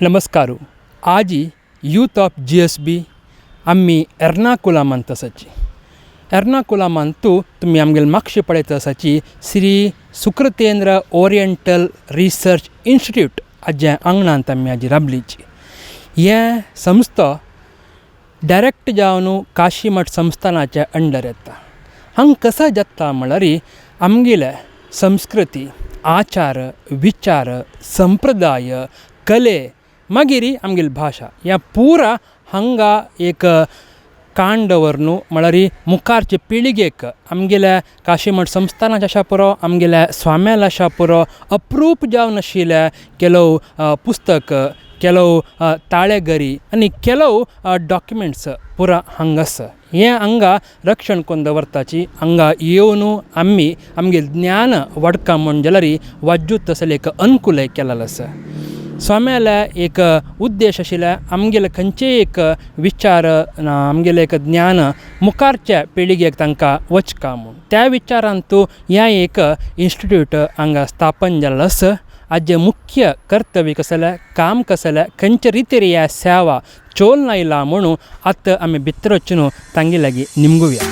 नमस्कारू. आज youth of GSB आम्ही एर्नाकुलम अंतसाची एर्नाकुलम अंतू तुम्ही आमगेल मागशे पळयता आसाची श्री सुकृतेंद्र ओरिएंटल रिसर्च इन्स्टिट्यूट हाजे आंगणांत आमी आज राबलीची. हे संस्था डायरेक्ट जावन काशी मठ संस्थानाच्या अंडर येता. हांग कसा जाता म्हळ्यार आमगेले संस्कृती, आचार, विचार, संप्रदाय, कले मागीर आमगेली भाषा ह्या पुरा हांगा एक कांड दवरनू म्हळ्यार मुखारचे पिळगेक आमगेल्या काशीमठ संस्थानाच्या आशा पुरो आमगेल्या स्वाम्याल आशा पुरो अप्रूप जावन आशिल्ले केलो पुस्तक, केलो ताळेगरी आनी केलो डॉक्युमेंट्स पुरा हांगा आसा. हें हांगा रक्षण करून दवरताची. हांगा येवन आमी आमगे ज्ञान वाडका म्हण जाल्यार वाजूत तसले एक अनुकूल केलेलो आसा. स्वाम्याला एक उद्देश आशिल्ले आमगेले खंयचे एक विचार आमगेले एक ज्ञान मुखारच्या पिळगेक तांकां वचका म्हूण त्या विचारांत ह्या एक इन्स्टिट्यूट हांगा स्थापन जाल्लो आसा. हाजें मुख्य कर्तव्य कसलें काम कसलें खंयचे रितीर ह्या सेवा चोल लायला म्हणून आतां आमी भितर वचून तांगे लागीं निमगुया.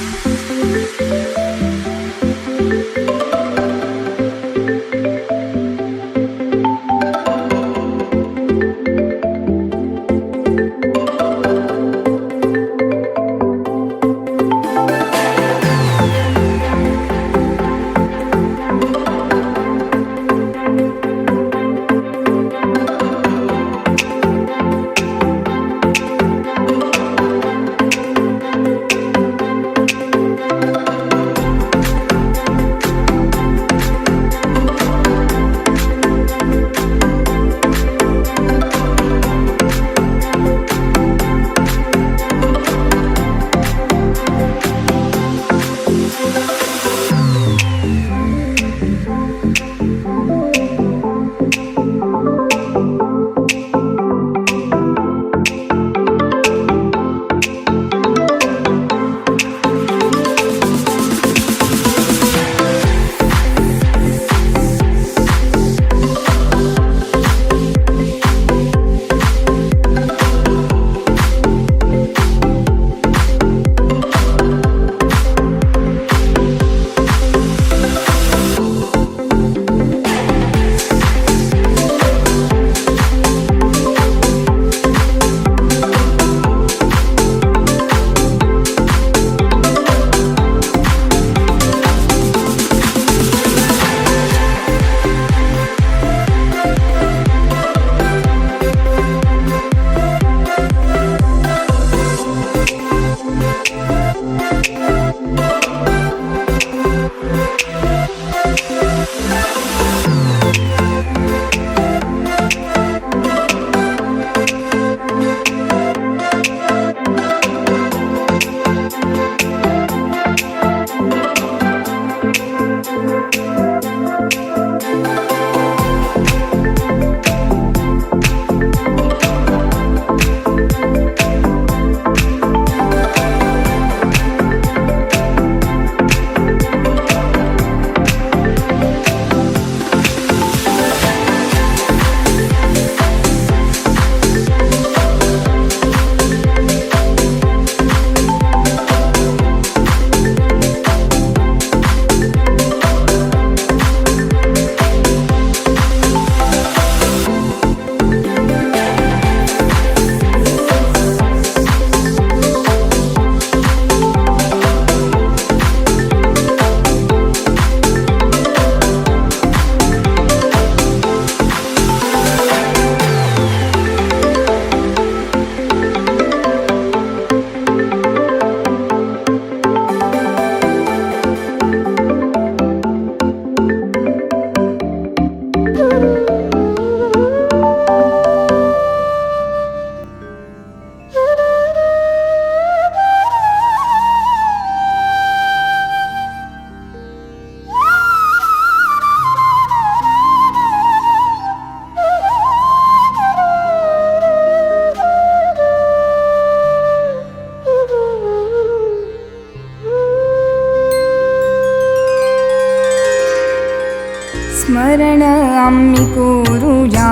स्मरण आम्ही करूया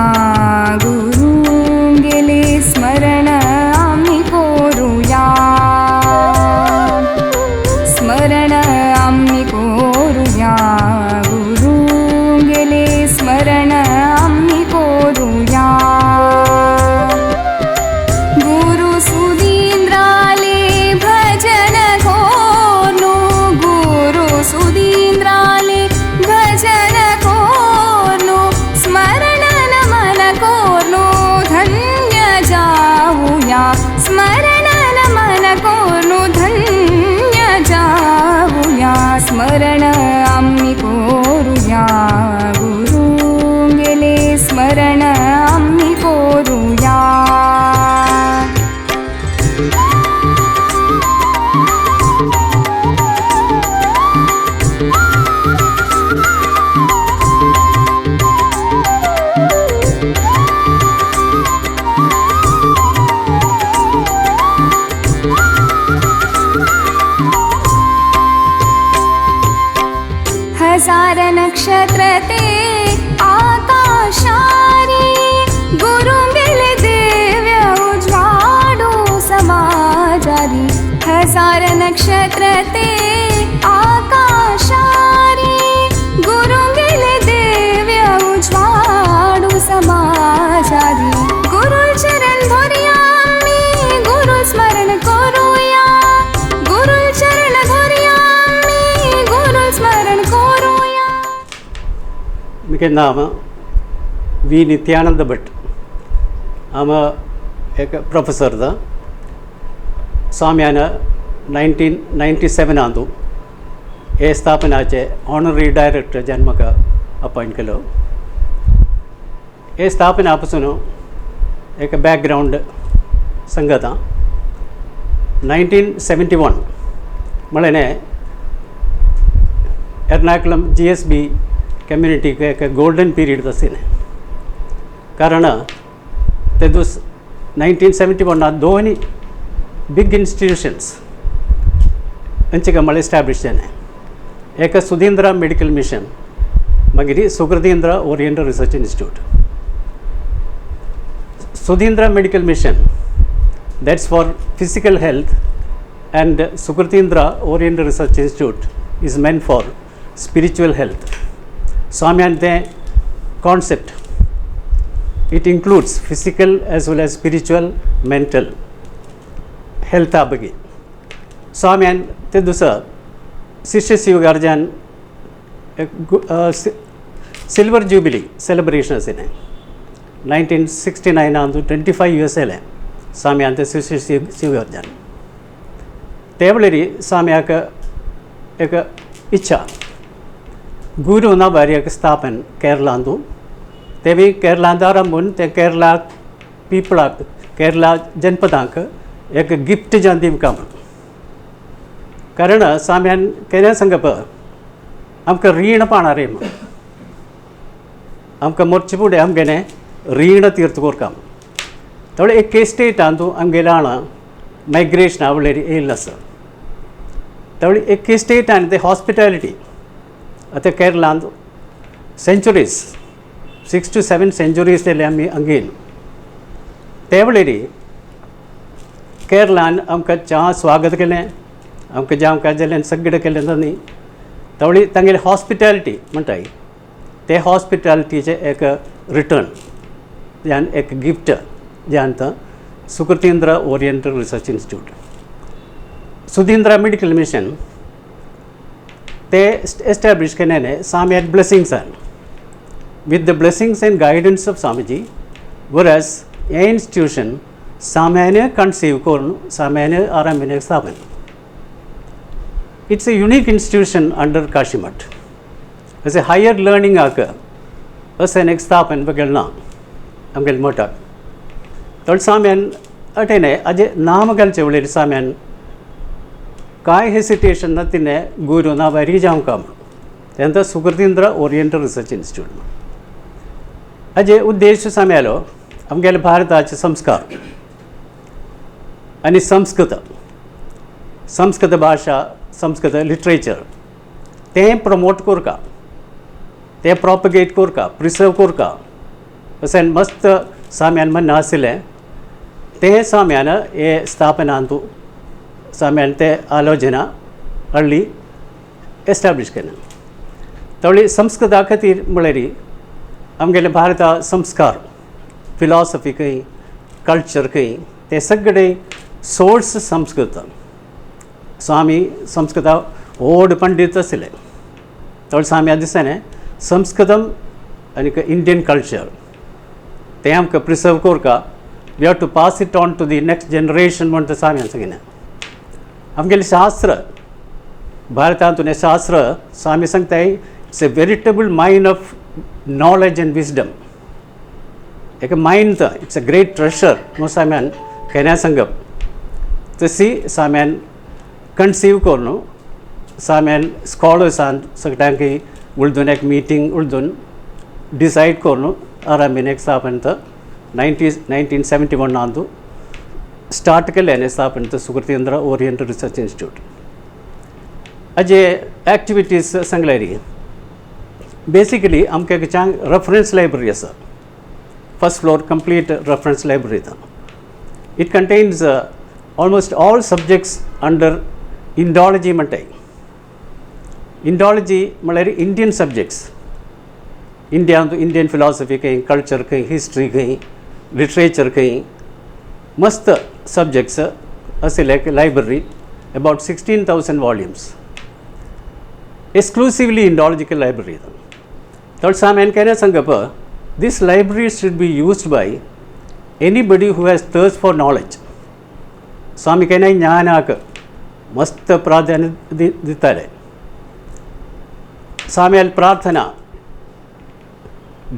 गुरुंचे स्मरण आम्ही कोरुया, स्मरण आम्ही कोरुया, गुरु गेले स्मरण आम्ही कोरुया. गुरु सुधींद्राले भजन कोरनु, गुरु सुधींद्राले भजन कोरनु, स्मरण नमन कोरनु धन्य जाऊया, स्मरण नमन कोरनु धन्य जाऊया, स्मरण आम्ही कोरुया, गुरु गेले स्मरण आम्ही कोरुया. हजार नक्षत्र ते आकाशारी, गुरु गेले दिव्य उज्वाडू समाजारी. हजार नक्षत्र ते आकाशारी, गुरु गेले दिव्य उज्वाडू समाजारी. गुरु चरण धोरिया मी, गुरु स्मरण करूया, गुरु चरण धोरिया मी, गुरु स्मरण करूया. मुझे नाम वी नित्यानंद भट. आम एक प्रोफेसर था. स्वाम्यान 1997 आंदू हे स्थापनाचे ऑनररी डायरेक्टर जन्मक अपॉइंट केलो. हे स्थापनापासून एक बॅकग्राऊंड सांगता. 1971 म्हळ्याने एर्नाकुलम GSB कम्युनिटी एक गोल्डन पीरियड आशिल्लें. कारण ते दीस 1971 दोनी बिग इन्स्टिट्यूशन्स हांचे कमाळे एस्टॅब्लिश जाले. एक सुधींद्रा मेडिकल मिशन, मागीर Sukritindra Oriental Research Institute. Sudhindra Medical Mission that's for physical health and Sukritindra Oriental Research Institute is meant for spiritual health. Swamyante concept, it includes physical as well as spiritual, mental health abagi. Swamyan te dusa Sishya Sivagarjan silver jubilee celebration asine 1969 andu 25 years ele Swamyante Sishya Sivagarjan. त्यावेळी स्वाम्याक एक इच्छा गुरु ना बारी स्थापन केरळांतू. तेवी केरळांत आरंभून ते केरळा पिपळाक केरळा जनपदांक एक gift जावन दिवका म्हूण. कारण स्वाम्यान केन्ना सांगप आमकां रीण पाणारे म्हूण, आमकां मरचे फुडें आमगेलें रीण तीर्थ कोरता म्हूण. त्यावेळी एक स्टेटांतू आमगेलें हांगा मायग्रेशन आवळेरी येयल्लें आसा. त्यावेळी एक स्टेट आनी ते हॉस्पिटॅलिटी आतां केरळांत सेंचुरीज 6 to 7 सेंचुरीज जाले आमी हांगेन. ते वेळेरी केरळान आमकां च्या स्वागत केलें, आमकां जेवण काजालें सगळें केलें तांणी. त्यावेळी तांगेली हॉस्पिटॅलिटी म्हणटाय ते हॉस्पिटॅलिटीचे एक रिटर्न जान एक गिफ्ट जान Sukritindra Oriental Research Institute. Sudhindra Medical Mission ते एस्टॅब्लिश केलेले स्वामी ब्लेसिंग्सान with the blessings and guidance of Swamiji, whereas a institution साम्याने conceive करून साम्याने आरंभिने स्थापन. It's a unique institution under Kashimath. As a higher learning आक असे एक स्थापन बघेल ना आमगेल मोठा. तर साम्यान अटेने अजे नाम घालचे वेळेर साम्यान काय हेसिटेशन ना तिने गुरु ना भारी जावं काम त्यांचा सुकृतींद्रा ओरिएंटल रिसर्च इन्स्टिट्यूट. अजे उद्देश साम्यालो आमगेले भारताचे संस्कार आणि संस्कृत भाषा संस्कृत लिटरेचर ते प्रमोट करका, ते प्रोपगेट करका, प्रिसर्व करका अशें मस्त साम्यान म्हणणें आशिल्लें. ते साम्यान हे स्थापनांतू साम्यान ते आलोचना हल्ली एस्टाब्लिश केलें तवळी संस्कृता खातीर म्हळ्यार आमगेले भारता संस्कार फिलॉसॉफी खंय कल्चर खंय ते सगळे सोर्स संस्कृत सो आमी संस्कृता व्हड पंडीत आसले तवळ साम्या दिसाने संस्कृतम आनी इंडियन कल्चर ते आमकां प्रिजर्व करका we have to pass it on to the next generation म्हण ते साम्यान सांगिना आमगेलें शास्त्र भारतांतून हें शास्त्र स्वामी सांगताय it's a veritable mine of knowledge and wisdom एक मायंड तो इट्स अ ग्रेट ट्रेशर म्हणून साम्यान केन्या सांगप तशी साम्यान कन्सीव करून साम्यान स्कॉलर्सान सगळ्यांक उलदून एक मिटींग उलदून डिसायड करून आरामीन एक स्थापन तो 1971 आंतू स्टार्ट केलें स्थापन तो सुकृतेंद्र ओरिएंटल रिसर्च इंस्टिट्यूट हाजे एक्टिविटीज सांगल्यार बेसिकली आमकां एक रेफरन्स लायब्ररी आसा first floor complete reference library it contains almost all subjects under Indology म्हणटाय इंडॉलॉजी म्हळ्यार इंडियन सब्जेक्ट्स इंडियन फिलॉसॉफी खंय कल्चर खंय हिस्ट्री खंय लिटरेचर खंय मस्त सब्जेक्ट्स आशिल्ले library about 16,000 volumes exclusively indological library third samen kena sangapa this library should be used by anybody who has thirst for knowledge swami kena jnanaak mast pradhanya ditare samen prarthana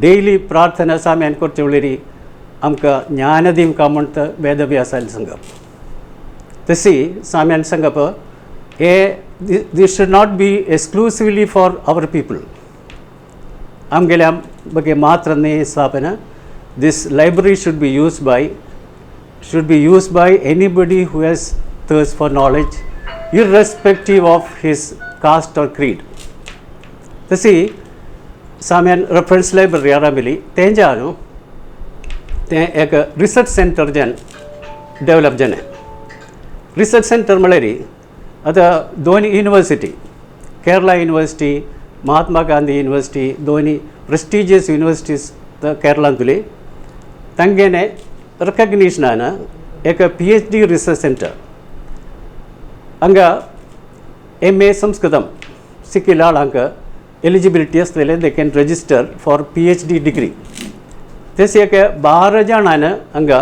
daily prarthana samen korchuliri amka jnanadim kamanta vedavyasal sangap tasi samen sangapa this should not be exclusively for our people amgele ಬಗ್ಗೆ ಮಾತ್ರನೇ ಸ್ಥಾಪನ this library should be used by anybody who has thirst for knowledge irrespective of his caste or creed तशी साम्यान reference library आरामिली तेंच्यान ते एक research centre जन develop जालें research centre म्हळ्यार आता दोन्ही university Kerala university Mahatma Gandhi university दोन्ही प्रेस्टिजियस युनिवर्सिटीज केरळांतली तांगेने रिकग्निशनान एक PhD रिसर्च सेंटर हांगा MA संस्कृतम सिक्किल्ल्या आळांक एलिजिबिलिटी आसलेले they can register for PhD degree तशें एक 12 जाणांन हांगा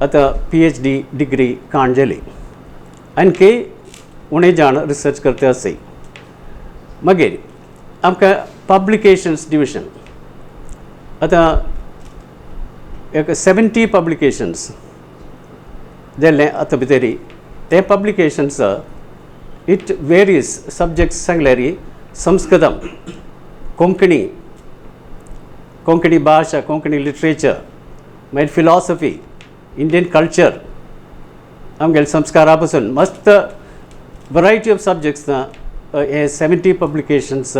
आतां PhD डिग्री काणजेली आणखी उणे जाण रिसर्च करते असे मागीर आमकां पब्लिकेशन्स डिविजन आतां एक 70 पब्लिकेशन्स जाल्ले आतां भितरी ते पब्लिकेशन्स इट वेरियस सब्जेक्ट्स सांगल्यार संस्कृतम कोंकणी भाशा कोंकणी लिटरेचर मागीर फिलॉसॉफी इंडियन कल्चर आमगेले संस्कारा पासून मस्त वरायटी ऑफ सब्जेक्ट्स हे 70 पब्लिकेशन्स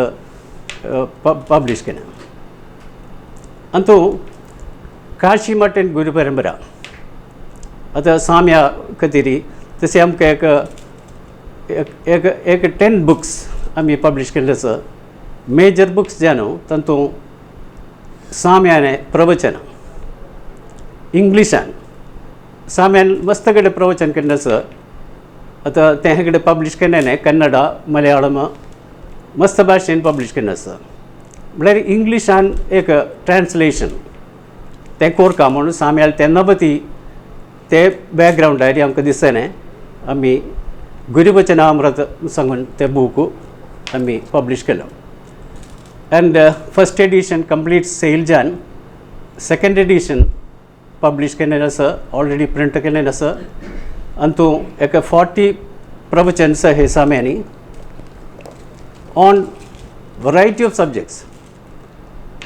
पब्लिश केल्या अंतू काशी मठ एंड गुरु परंपरा आतां साम्या खातीर तशें आमकां एक 10 बुक्स आमी पब्लिश केल्ले आसा मेजर बुक्स जे न्हू तातूंत साम्याने प्रवचन इंग्लिशान साम्यान मस्त कडेन प्रवचन केल्लें आसा आतां तें कडेन पब्लिश केल्लें कन्नडा मलयाळम मस्त भाशेन पब्लिश केल्लें आसा म्हळ्यार इंग्लिशान एक ट्रान्सलेशन तें कोरता म्हणून साम्याल तेन्ना पती ते बॅकग्रावंडार आमकां दिसलें आमी गुरुवचनामृत सांगून तें बूक आमी पब्लिश केलो and first edition complete sale जावन सेकंड एडिशन पब्लिश केल्लें आसा ऑलरेडी प्रिंट केल्लें आसा अंतू एक 40 प्रवचन्स हे साम्यांनी ऑन वरायटी ऑफ सब्जेक्ट्स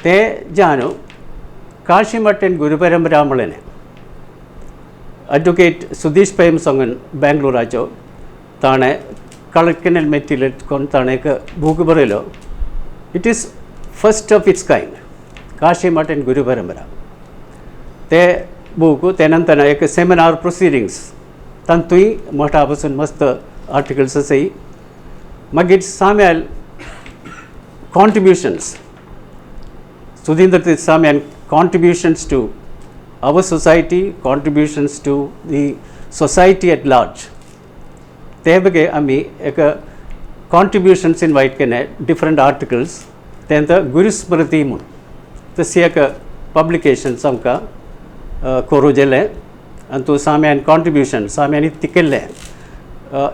ते जावन काशी मठ एंड गुरु परंपरा म्हणलें एडवोकेट सुधीश पैम सांगून बेंगलोराचो ताणें कलेक्ट केल्लें मेटेरियल कोण ताणें एक बूक बरयलो it is first of its kind Kashi Math and guru parampara ते बुक त्यानंतर एक सेमिनार प्रोसिडींग्स तांतूय मोठा पासून मस्त आर्टिकल्स आसाय मागीर साम्याल कॉन्ट्रिब्युशन्स सुधींद्र तीर्थ साम्यान कॉन्ट्रिब्युशन्स to our society, contributions to the society at large. ते बघे आम्ही एक कॉन्ट्रिब्युशन्स इनवाइट केले डिफरंट आर्टिकल्स त्यानंतर गुरुस्मृती म्हणून तशी एक पब्लिकेशन्स आमकां करूं जेले आनी तो साम्यान कॉन्ट्रिब्युशन साम्यांनी ती केल्ले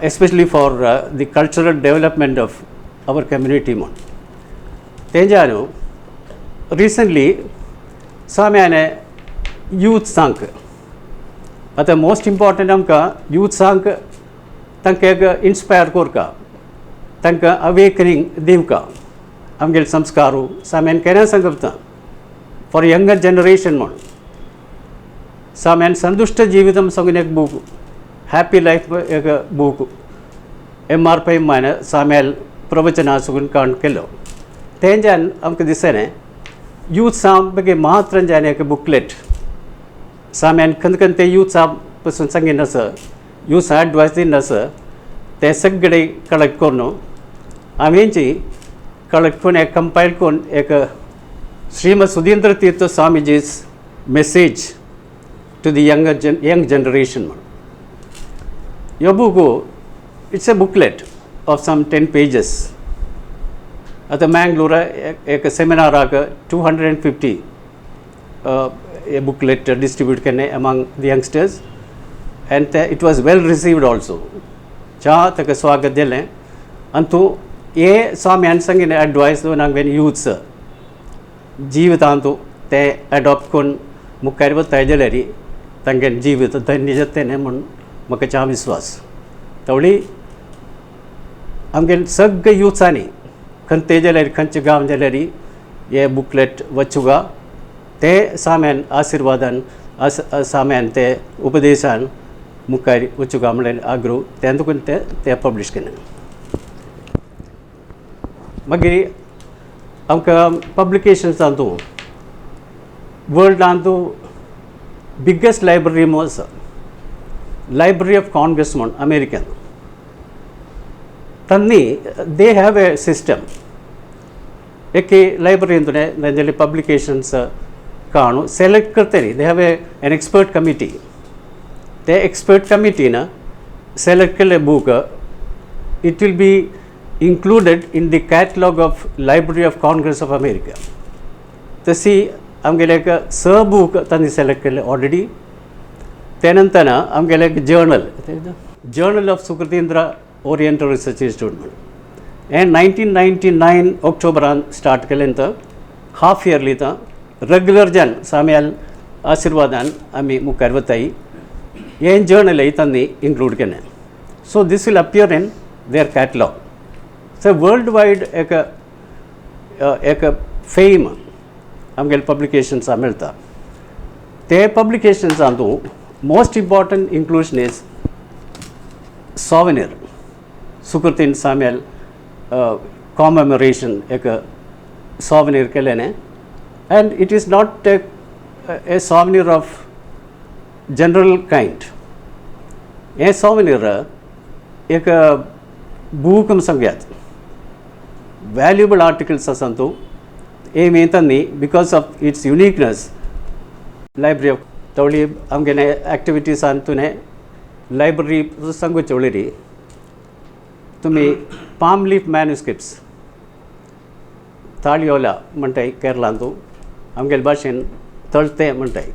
especially for the cultural development of our community म्हणून तेज्या न्हू रिसंटली साम्याने यूथ सांग आतां मोस्ट इम्पॉर्टंट आमकां यूथ सांग तांकां एक इन्स्पायर कोरका तांकां अवेकनिंग दिवका आमगेले संस्कारू साम्यान केन्ना सांगता फॉर यंगर जनरेशन म्हणून साम्यान संतुष्ट जीवितम सांगून एक बूक हॅपी लायफ एक बूक MR पै साम्याल प्रवचना सांगून काण केलो तेंच्यान आमकां दिसलें यूथ साम ಬಗ್ಗೆ ಮಾತ್ರ जाने एक बुकलेट साम्यान खंय ते यूथ साम पासून सांगिन आसा यूथ एडवायस दिन आसा ते सगळे कलेक्ट करून हांवेंची कलेक्ट करून एक कंपायल करून एक Shrimad Sudhindra Tirtha Swamiji's message to the young generation म्हणून ह्यो book it's a booklet of some 10 pages आतां मँगलोर एक सेमिनाराक 250 a booklet distribute केले among the youngsters and it was well received also चा ताका स्वागत दिलें आनी तूं हे स्वाम्यान सांगिल्लें एडवायस दोन हांवें यूथ्स जिवितांत ते एडॉप्ट करून मुखार वताय जाल्यार तांगेलें जिवीत धन्य जातलें म्हणून म्हाका चा विश्वास तवळी आमगेले सगळे यूथ्सांनी खंय जाल्यार खंयचे गांव जाल्यार हे बुकलेट वचुगा ते साम्यान आशिर्वादान साम्यान ते उपदेशान मुखार वचुगा म्हणलें आग्रो तें देखून ते पब्लीश केलें मागीर आमकां पब्लिकेशन्सांतू वर्ल्डांतू बिगेस्ट लायब्ररी म्हणून आसा लायब्ररी ऑफ काँग्रेस म्हणून अमेरिकेन तन्नी दे हॅव ए सिस्टम एक लायब्ररींतून तांगेले पब्लिकेशन्स काणू सेलेक्ट करतली they have an expert committee ते एक्सपर्ट कमिटीन सेलेक्ट केल्ले book it will be included in the catalog of Library of Congress of America. तशी आमगेले एक स बूक तांणी सिलेक्ट केले ऑलरेडी त्यानंतर आमगेले एक journal of Sukritendra Oriental Research Institute म्हणून हें 1999 ऑक्टोबरान स्टार्ट केलें तर हाफ इयरली तर रेग्युलर जन साम्याल आशिर्वादान आमी मुखार वताय हें जर्नलय तांणी इन्क्लूड केलें so this will appear in their catalogue so worldwide एक फेम आमगेले पब्लिकेशन्सां मेळटा ते पब्लिकेशन्सांतू most important inclusion is souvenir सुकृतीन साम्याल कॉमेमोरेशन एक सॉवेनियर केलें and it is not a souvenir of general kind हे सॉवेनियर एक बूक सांगयात वैल्यूबल आर्टिकल्स आसा तूं एम येतानी because of its uniqueness library of तवळी आमगेले एक्टिविटीजान तुने लायब्ररी सांगूचे वळेरी तुमी पाम लीफ मॅन्युस्क्रिप्ट्स ताळयोला म्हणटाय केरळांतू आमगेले भाशेन तळते म्हणटाय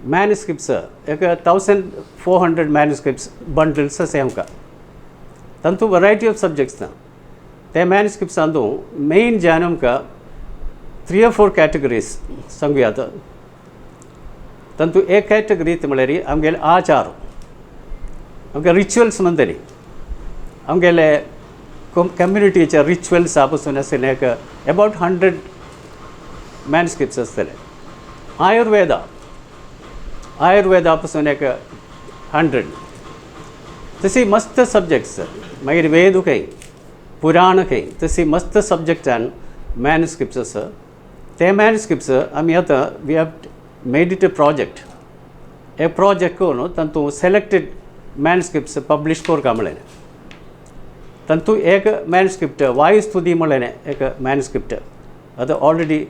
मॅन्युस्क्रिप्ट्स एक 1400 मॅन्युस्क्रिप्ट्स बंडल्स आसाय आमकां तांतू वरायटी ऑफ सब्जेक्ट्स ना ते मॅन्युस्क्रिप्ट्सांतू मेन ज्यान आमकां 3 or 4 कॅटेगरीज सांगुयात तांतू एक कॅटेगरी म्हळ्यार आमगेले आचार आमकां रिच्युअल्स म्हणटली आमगेले कम्युनिटीचे रिच्युअल्सा पासून आशिल्ले एक अबाउट 100 मॅन्युस्क्रिप्ट्स आसतले आयुर्वेदा पासून एक 100 तशी मस्त सब्जेक्ट्स मागीर वेद खंय पुराण खंय तशी मस्त सब्जेक्टान मॅन्युस्क्रिप्ट्स आसा ते मॅन्युस्क्रिप्ट्स आमी आतां we have made it a project एक प्रोजेक्ट को तंतु सेलेक्टेड मैनस्क्रिप्ट्स पब्लिश कोर कामले तंतु एक मैनस्क्रिप्ट वायुस्तुति मलेने एक मैनस्क्रिप्ट ಅದು ಆಲ್ರೆಡಿ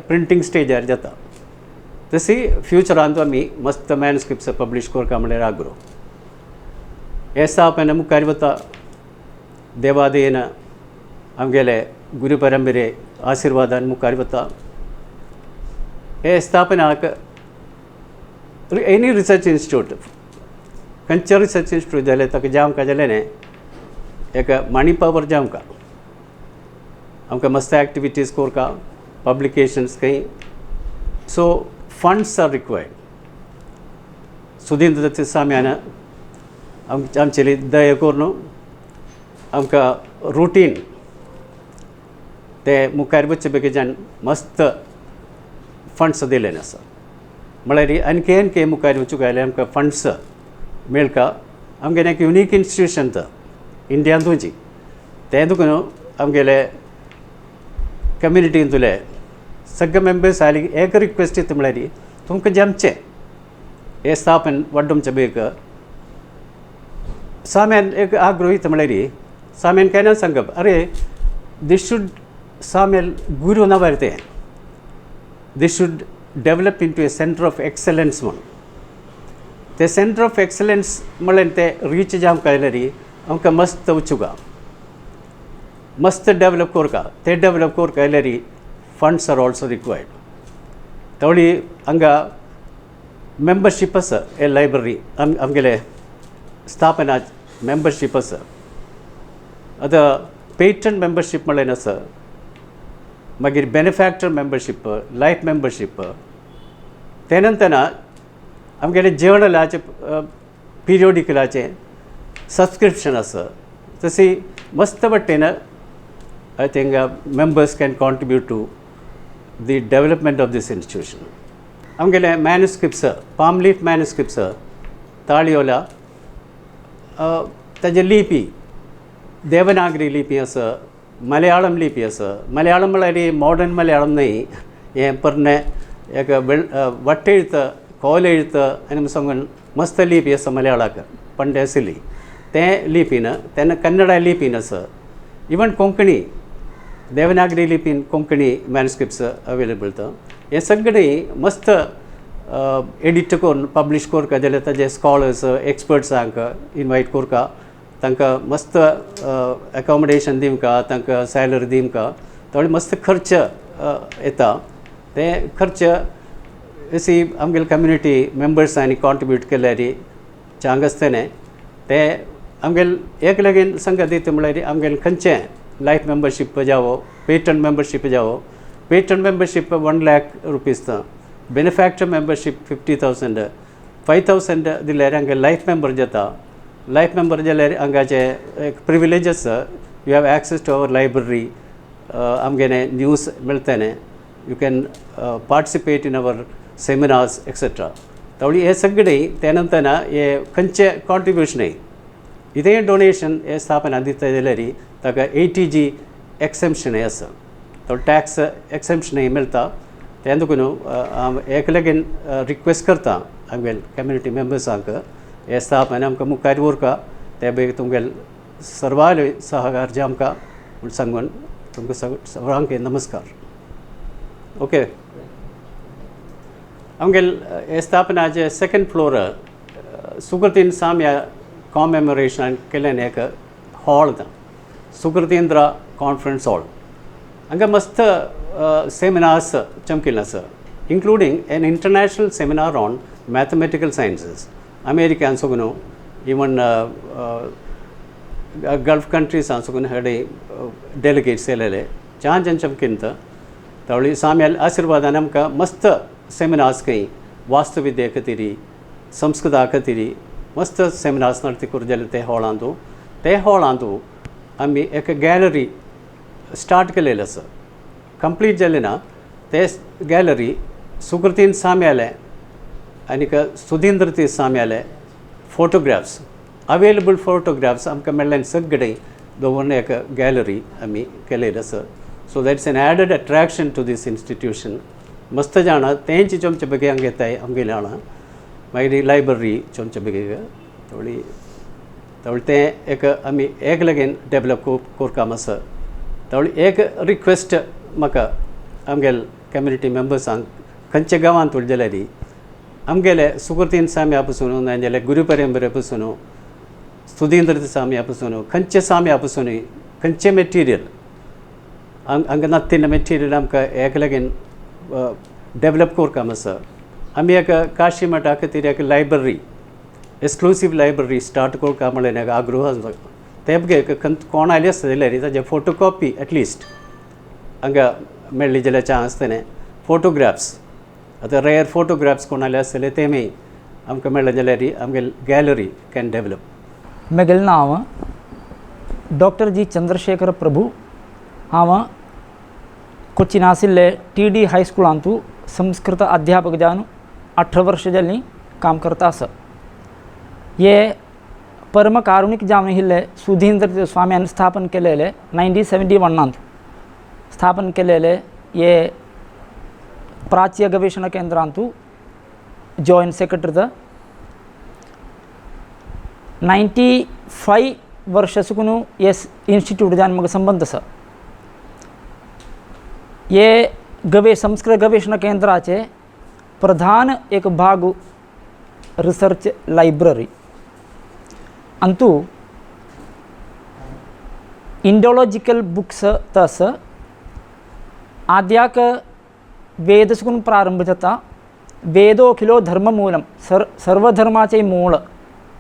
प्रिंटिंग स्टेज जाता तशी फ्यूचर आमी मस्त मैनस्क्रिप्ट्स पब्लिश कोर कामले आग्रो हे स्थापने मुखारिवता देवादेन आमगेले गुरुपरंपरे आशीर्वादान मुखारिवता हे स्थापना एनी रिसर्च इंस्टिट्यूट कंच रिसर्च इंस्टिट्यूट जाले तक जाम का जले ने एक मनी पावर जाम का हमका मस्त एक्टिविटीज़ कोर का पब्लिकेशंस कहीं so funds are required Sudhindra दत्त साम्याना हम चली दया कोरनो हमका रूटीन ते मुखार बच्चे बेके जान मस्त फंड्स दिले ना सर मलारी अनकेन के मुखार बच्चों का ले हमका फंड्स मिल का हम कहने की यूनिक इंस्टीट्यूशन था इंडिया तो जी ते तो कनो हम कहले कम्युनिटी तुले सगळे मेंबर्स आली एक रिक्वेस्ट इतने मलारी तुमको जमचे ये स्थापन वड्डम चबेक सामेन एक आग्रही तमलेरी सामेन कहना संगप अरे दिस शुड सामेल गुरु ना बरते this should develop into a centre of excellence मन ते सेंटर ऑफ एक्सलेंस मलनते रीच जाम कहलेरी हमका मस्त उचुगा मस्त डेवलप कोर का ते डेवलप कोर कहलेरी फंड्स आर आल्सो रिक्वायर्ड तवली अंगा मेंबरशिप अस ए लाइब्ररी आमगेले स्थापना मेंबरशिप अस अद पेटंट मेंबरशिप मळेन अस मागीर बेनिफॅक्टर मेंबरशिप लाइफ मेंबरशिप तेनंतर आमगेले जर्नलाचे पिरियोडिकलाचे सब्सक्रिप्शन अस तशी मस्त बट्टेन I think members can contribute to the development of this institution. आमगेले manuscripts palm leaf manuscripts ताळियोला ताजे लिपी देवनागरी लिपी असं मलयाळम लिपी असं मलयाळम म्हळ्यार मॉडर्न मलयाळम नाही हे परने एक वट्टेഴുത്ത് കോലെഴുത്ത് आणि सांगून मस्त लिपी असं मलयाळाक पंडे आशिल्ली ते लिपीन तेन्ना कन्नड लिपीन असं इवन कोंकणी देवनागरी लिपीन कोंकणी मॅनस्क्रिप्ट्स अवेलेबल तर हे सगळे मस्त एडिट करून पब्लिश कोरका जाल्यार ताजे स्कॉलर्स एक्सपर्ट्सांक इनवायट कोरका तांकां मस्त अकोमोडेशन दिवका तांकां सॅलरी दिवका थोडे मस्त खर्च येता ते खर्च अशी आमगेले कम्युनिटी मेंबर्सांनी कॉन्ट्रिब्यूट केल्यार चांग आसतलें ते आमगेले एक लगीन संगत दिता म्हळ्यार आमगेले खंयचें लाइफ मेंबरशिप जावो पेटंट मेंबरशिप जावो पेटंट मेंबरशिप 1 लाख रुपीज था बेनिफॅक्टर मेंबरशिप 50,000 5,000 दिल्यार हांगा लाइफ मेंबर जाता लाइफ मेंबर जाल्यार हांगाचे एक privileges you have access to our library आमगेले न्यूज मेळटले you can participate in our seminars etcetera तवळी हे सगळे त्यानंतर हे खंयचे कॉन्ट्रिब्युशन इतने डोनेशन हे स्थापना दिता जाल्यार ताका ATG एक्सेम्पशन आसा तो टॅक्स एक्सेम्पशन मेळटा तेंदुकून एक लगीन रिक्वेस्ट करता आमगेल कम्युनिटी मेंबर्सांक हे स्थापना आमकां मुखार उरका ते बेग तुमगेल सर्वाले सहकार जे आमकां म्हूण सांगून तुमकां सगळ्यांक नमस्कार ओके आमगेल हे स्थापनाचे सेकंड फ्लोर सुकृतीन साम्या कॉमेमोरेशन केल्यान एक हॉल था सुकृतींद्र कॉन्फरन्स हॉल हांगा मस्त सेमिनार्स चमकिल्ले आसा including an international seminar on mathematical sciences अमेरिकान साकून इवन गल्फ कंट्रीज साकून हेडे डेलिगेट्स येयलेले चांचन चमकिंत तवळी साम्याल आशीर्वादान आमकां मस्त सेमिनार्स खंय वास्तुविद्ये खातीर संस्कृता खातीर मस्त सेमिनार्स नडती करूं जाल्यार ते हॉलांतू आमी एक गॅलरी स्टार्ट केलेली आसा कंप्लीट जाली ना ते गॅलरी सुकृतीन साम्याले आनीक सुधींद्र ती साम्याले फोटोग्राफ्स अवेलेबल फोटोग्राफ्स आमकां मेळ्ळ्यान सगळे दवरून एक गॅलरी आमी केलेली आसा so that's an added attraction to this institution मस्त जाणां तेंची चमचे ಬಗ್ಗೆ ಹಂಗೆ ತಾಯಿ ಹಂಗಿಲ್ಲ मागीर लायब्ररी चोनच्या बेगीक तवळी तें एक आमी एक लगीन डेवलप कोरकाम आसा तवळी एक रिक्वेस्ट म्हाका आमगेल कम्युनिटी मेंबर्सांक खंयच्या गांवांत उरलें जाल्यार आमगेले सुकृतीन साम्या पसून नाजाल्यार गुरू परंपरे पसून सुधींद्र साम्या पसून खंयचे साम्या पसून खंयचे मेटिरियल हांगा नातिल्लें मेटिरियल आमकां एक लगीन डेवलप कोरकाम आसा आमी एक काशी मठा खातीर एक लायब्ररी एक्सक्लुसीव लायब्ररी स्टार्ट कोरकाम म्हणून एक आग्रह आसा ते बघे कोण आयले आसता जाल्यार ताजे फोटोकॉपी एटलिस्ट हांगा मेळ्ळी जाल्यार चान्स तेणे फोटोग्राफ्स आतां रेअर फोटोग्राफ्स कोण आले आसतले तेमी आमकां मेळ्ळे जाल्यार आमगेल गॅलरी कॅन डेवलप म्हगेलें नांव डॉक्टर जी चंद्रशेखर प्रभू हांव कोचीन आशिल्ले TD हायस्कुलांतू संस्कृत अध्यापक जावन 18 वर्सां जालीं काम करता आसा हे परम कारुणीक जावन आशिल्ले सुधींद्र स्वाम्यान स्थापन केलेले 1971 स्थापन केलेले हे प्राच्य गवेषणा केंद्रांतू जॉयंट सेक्रेटरी 95 वर्षासून हे इन्स्टिट्यूट जावन म्हाका संबंध आसा हे संस्कृत गवेषणा केंद्राचे प्रधान एक भाग research library Antu Indological books तस आद्याक वेदसून प्रारंभ जाता वेदोखिलो धर्ममूलम सर्वधर्माचे मूळ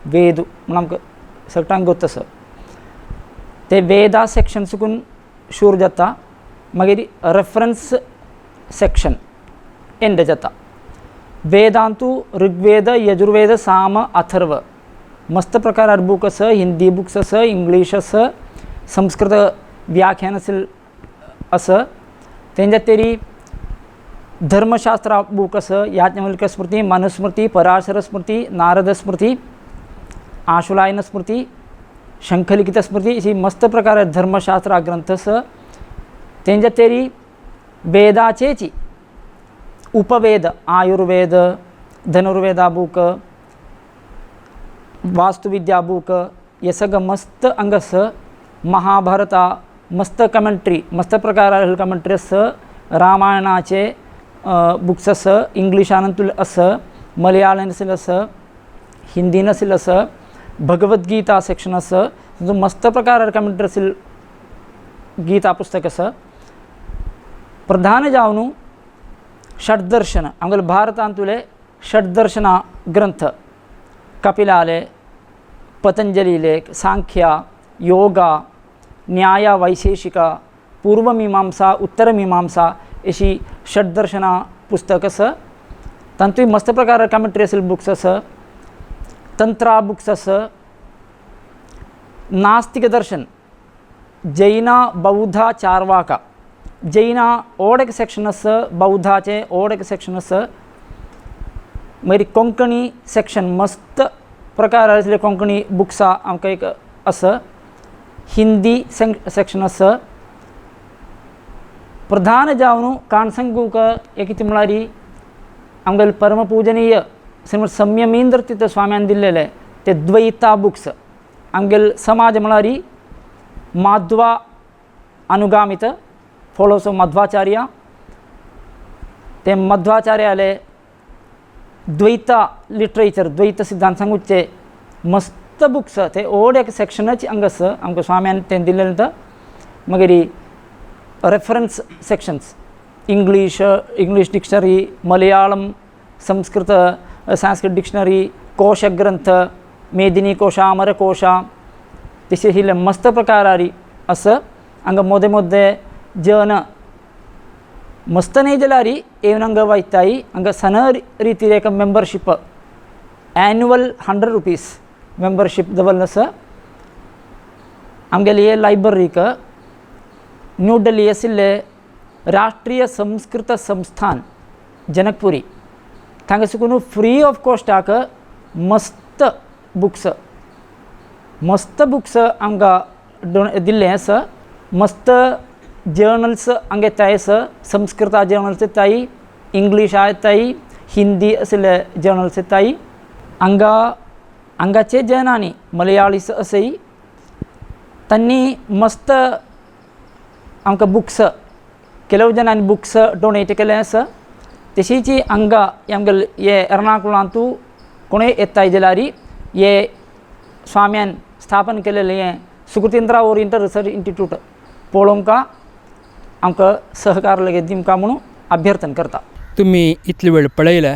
वेद म्हणून आमकां सगळ्यांक गोत आसा ते वेदा सेक्शन्सून शूर जाता मागीर रेफरन्स सेक्शन एंड जाता वेदांतू ऋग्वेद यजुर्वेद साम अथर्व मस्त प्रकार बुक आसा हिंदी बुक्स आसा इंग्लीश आसा संस्कृत व्याख्यान आसा तेंच्या तेरी धर्मशास्त्र बुक आसा याज्ञवल्क्य स्मृती मनुस्मृती पराशर स्मृती नारद स्मृती आशुलायन स्मृती शंखलिखित स्मृती अशी मस्त प्रकार धर्मशास्त्र ग्रंथ आसा तेंच्या तेरी वेदाचेची उपवेद आयुर्वेद धनुर्वेदा बुक वास्तुविद्या बुक हे सगळं मस्त अंग आसा महाभारता मस्त कमेंट्री मस्त प्रकार कमेंट्री आसा रामायणाचे बुक्स आसा इंग्लिशान आसा मलयाळान आसा हिंदीन आसा भगवद्गीता सेक्शन आसा मस्त प्रकार कमेंट्री आसा गीता पुस्तक आसा प्रधान जावन षड्दर्शन आमगेले भारतांतुले षड्दर्शना ग्रंथ कपिलाले पतंजलीले सांख्या योगा न्याय वैशेषिका पूर्वमीमांसा उत्तरमीमांसा अशी षड्दर्शना पुस्तक आसा तांतूय मस्त प्रकार कमेंट्री आशिल्ले बुक्स आसा तंत्रा बुक्स आसा नास्तिक दर्शन जैना बौद्धा चार्वाका जैना ओड एक सेक्शन आसा बौद्धाचे ओड एक सेक्शन आसा मागीर कोंकणी सेक्शन मस्त प्रकार आशिल्ले कोंकणी बुक्सा आमकां एक आसा हिंदी सेक्शन आसा प्रधान जावन काणसंगूक एक कितें म्हळ्यार आमगेले परमपूजनीय श्रीमद संयमींद्र तीर्थ स्वाम्यान दिल्लेले ते द्वैता बुक्स आमगेले समाज म्हळ्यार माध्वा अनुगामित फॉलोस ऑफ मध्वाचार्य ते मध्वाचार्याले द्वैता लिटरेचर द्वैत सिद्धांत सांगूचे मस्त बुक्स ते ओड एक सेक्शनाची अंग आसा आमकां स्वाम्यान तें दिल्लें मागीर reference sections English dictionary Malayalam Sanskrit Sanskrit dictionary कोशग्रंथ मेदिनी कोशा अमरकोशा तशें आशिल्ले मस्त प्रकारारी आसा हांगा मोदे मोदे जन मस्त न्ही जाल्यार येवन हांगा वयताय हांगा सन रितीन एक मेंबरशीप एन्युअल 100 रुपीस मेंबरशीप दवरलें आसा आमगेले हे लायब्ररीक न्यू दिल्ली आशिल्ले राष्ट्रीय संस्कृत संस्थान जनकपुरी तांकां सुकून फ्री ऑफ कॉस्टाक मस्त बुक्स आमकां दिल्ले आसा मस्त जर्नल्स हांगा येताय आसा संस्कृता जर्नल्स येताय इंग्लीश येताय हिंदी आशिल्ले जर्नल्स येताय अंगाचे जनानी मलयाळीस असई त्यांनी मस्त आमकां बुक्स केलव जनांनी बुक्स डोनेट केले आसा तशीची आमकां आमगेल हे एर्नाकुलांतू कोणूय येताय जाल्यार हे स्वाम्यान स्थापन केलेलें हें सुकृतेंद्र ओरिएंटल रिसर्च इंस्टिट्यूट पळोवंक आमकां सहकार लेगीत दिमका म्हणून अभ्यर्थन करता. तुम्ही इतले वेळ पळयल्या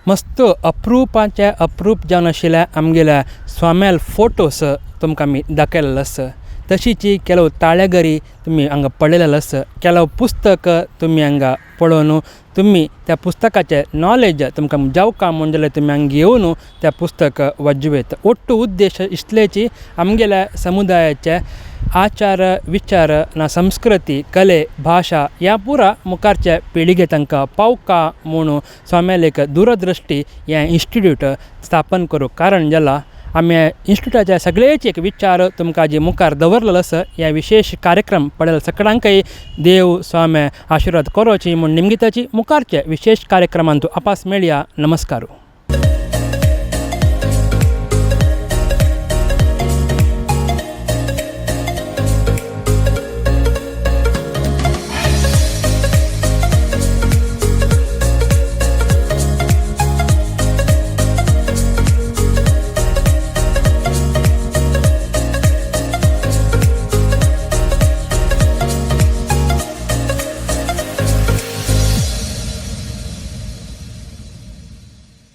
मस्त अप्रूपाचे अप्रूप जावन आशिल्ल्या आमगेल्या स्वाम्याल फोटोस तुमकां आमी दाखयलेले आसा. तशीच ಕೆಲವು ताळेगरी तुम्ही हांगा पळयलेले आसा. ಕೆಲವು पुस्तक तुम्ही हांगा पळोवन तुम्ही त्या पुस्तकाचे नॉलेज तुमकां जावका म्हण जाल्यार तुम्ही हांगा घेवन त्या पुस्तक वाजवेत. ಒಟ್ಟು उद्देश इतलेची आमगेल्या समुदायाचे आचार विचार ना संस्कृती कले भाषा या पुरा मुखारच्या पिळगे तांकां पावका म्हणून स्वाम्याल एक दूरदृश्टी हें इन्स्टिट्यूट स्थापन करूंक कारण जाला. आमी इन्स्टिट्यूटाचे सगळेच एक विचार तुमकां जे मुखार दवरलेलो आसा. ह्या विशेष कार्यक्रम पळयल्या सगळ्यांकय देव स्वामी आशिर्वाद करोची म्हूण निमगिताची मुखारचे विशेष कार्यक्रमांत आपास मेळया. नमस्कार.